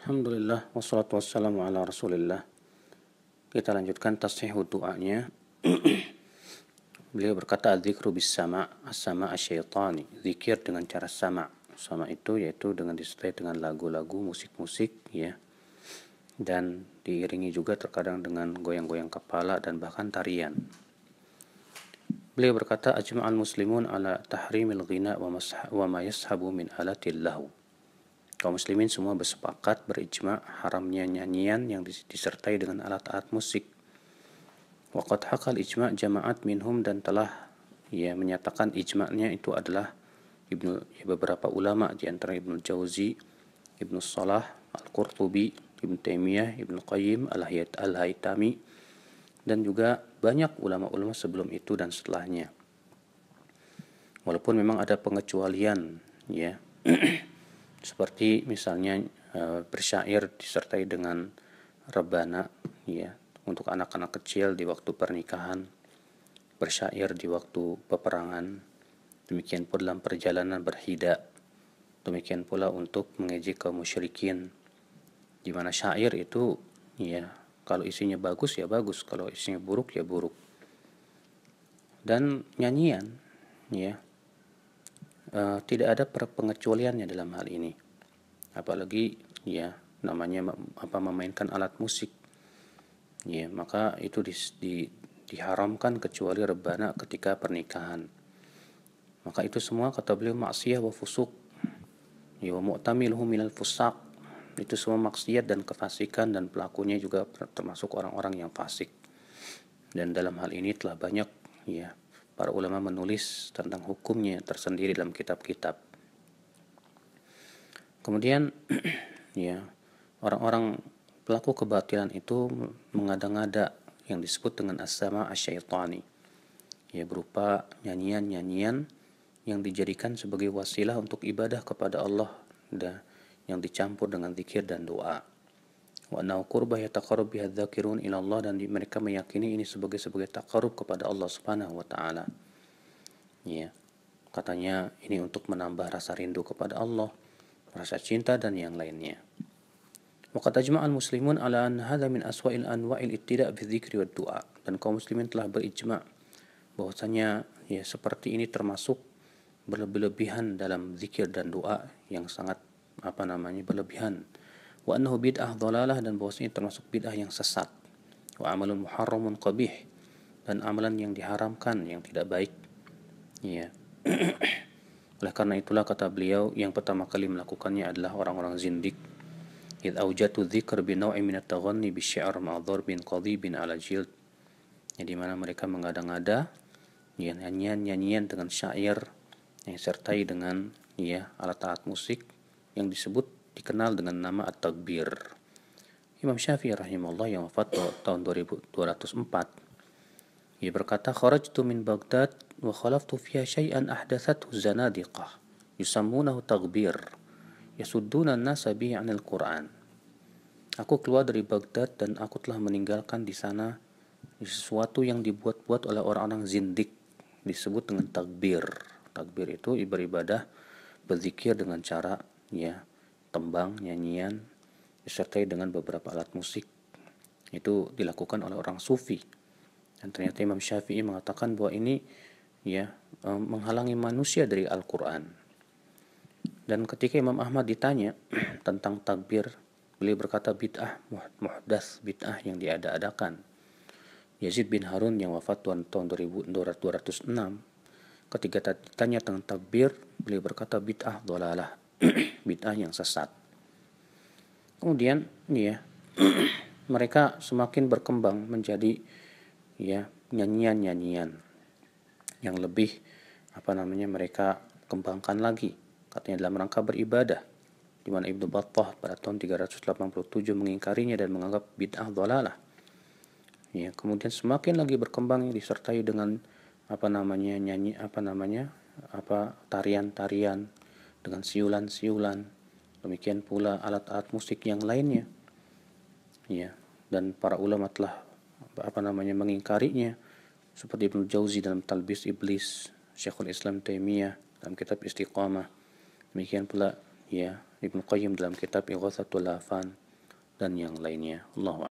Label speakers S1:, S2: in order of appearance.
S1: Alhamdulillah, wassalatu wassalamu ala rasulillah. Kita lanjutkan tashihu doanya. Beliau berkata, "Dzikru bis sama', as-sama' asyaitani." Zikir dengan cara sama'. Sama' itu yaitu dengan disertai dengan lagu-lagu, musik-musik, ya. Dan diiringi juga terkadang dengan goyang-goyang kepala dan bahkan tarian. Beliau berkata, "Ajma'al muslimun ala tahrimil ghina wa ma yashabu min alatil lahu." Kaum muslimin semua bersepakat, berijma' haramnya nyanyian yang disertai dengan alat-alat musik. Waqad haqal ijma' jama'at minhum, dan telah menyatakan ijma'nya itu adalah beberapa ulama, di antara Ibnu Jauzi, Ibnu Salah, Al-Qurtubi, Ibnu Taimiyah, Ibnu Qayyim, Al-Haytami, dan juga banyak ulama-ulama sebelum itu dan setelahnya. Walaupun memang ada pengecualian, ya. Seperti misalnya bersyair disertai dengan rebana, ya, untuk anak-anak kecil di waktu pernikahan, bersyair di waktu peperangan, demikian pula dalam perjalanan berhida, demikian pula untuk mengejek kaum musyrikin, di mana syair itu, ya, kalau isinya bagus ya bagus, kalau isinya buruk ya buruk. Dan nyanyian, ya, tidak ada pengecualiannya dalam hal ini, apalagi ya namanya memainkan alat musik, ya, maka itu diharamkan kecuali rebana ketika pernikahan. Maka itu semua, kata beliau, maksiyah wa fusuk, ya, wa mu'tamiluhu minal fusaq, itu semua maksiat dan kefasikan, dan pelakunya juga termasuk orang-orang yang fasik. Dan dalam hal ini telah banyak, ya, para ulama menulis tentang hukumnya tersendiri dalam kitab-kitab. Kemudian ya, orang-orang pelaku kebatilan itu mengada-ngada yang disebut dengan as-sama' asyaitani, ya, berupa nyanyian-nyanyian yang dijadikan sebagai wasilah untuk ibadah kepada Allah, yang dicampur dengan zikir dan doa. Wa annahu qurbah yataqarrab biha dzakirun ila Allah, dan mereka meyakini ini sebagai taqarrub kepada Allah Subhanahu wa taala. Ya, katanya ini untuk menambah rasa rindu kepada Allah, rasa cinta dan yang lainnya. Wa qad ajma'al muslimun ala an hadha min aswa'il anwa'il ittida' bi dzikri wad du'a, dan kaum muslimin telah berijma' bahwasanya ya seperti ini termasuk berlebihan dalam zikir dan doa yang sangat berlebihan. Wa annahu bid'ah dhalalah, dan bahwasanya termasuk bid'ah yang sesat. Wa amalun muharramun qabih, dan amalan yang diharamkan, yang tidak baik, ya. Oleh karena itulah, kata beliau, yang pertama kali melakukannya adalah orang-orang zindik. Idh aujatu dzikr bi naw'in min at-taghanni bi syi'r ma'a dharbin qadhibin ala jild, ya, di mana mereka mengada-ngada, ya, nyanyian dengan syair yang disertai dengan, ya, alat-alat musik yang dikenal dengan nama at-takbir. Imam Syafi'i rahimahullah yang wafat tahun 2204, ia berkata, "Kharajtu min Baghdad wa khalaftu fiha syai'an ahdathathu zanadiqah yusammunahu takbir yasudduna an-nasa bihi 'anil Qur'an." Aku keluar dari Baghdad dan aku telah meninggalkan di sana sesuatu yang dibuat-buat oleh orang-orang zindik, disebut dengan takbir. Takbir itu beribadah, berzikir dengan cara, ya, tembang, nyanyian, disertai dengan beberapa alat musik. Itu dilakukan oleh orang sufi. Dan ternyata Imam Syafi'i mengatakan bahwa ini, ya, menghalangi manusia dari Al-Quran. Dan ketika Imam Ahmad ditanya tentang takbir, beliau berkata bid'ah muhdats, bid'ah yang diada-adakan. Yazid bin Harun yang wafat tahun 206, ketika ditanya tentang takbir, beliau berkata bid'ah dhalalah, bid'ah yang sesat. Kemudian, ya, mereka semakin berkembang menjadi, ya, nyanyian-nyanyian yang lebih mereka kembangkan lagi, katanya dalam rangka beribadah, di mana Ibnu Battah pada tahun 387 mengingkarinya dan menganggap bid'ah dhalalah. Ya, kemudian semakin lagi berkembang disertai dengan tarian-tarian dengan siulan-siulan, demikian pula alat-alat musik yang lainnya, ya, dan para ulama telah mengingkarinya, seperti Ibnu Jauzi dalam Talbis Iblis, Syekhul Islam Taimiyah dalam kitab Istiqamah, demikian pula, ya, Ibnu Qayyim dalam kitab Ighatsatul Lahfan dan yang lainnya. Allahu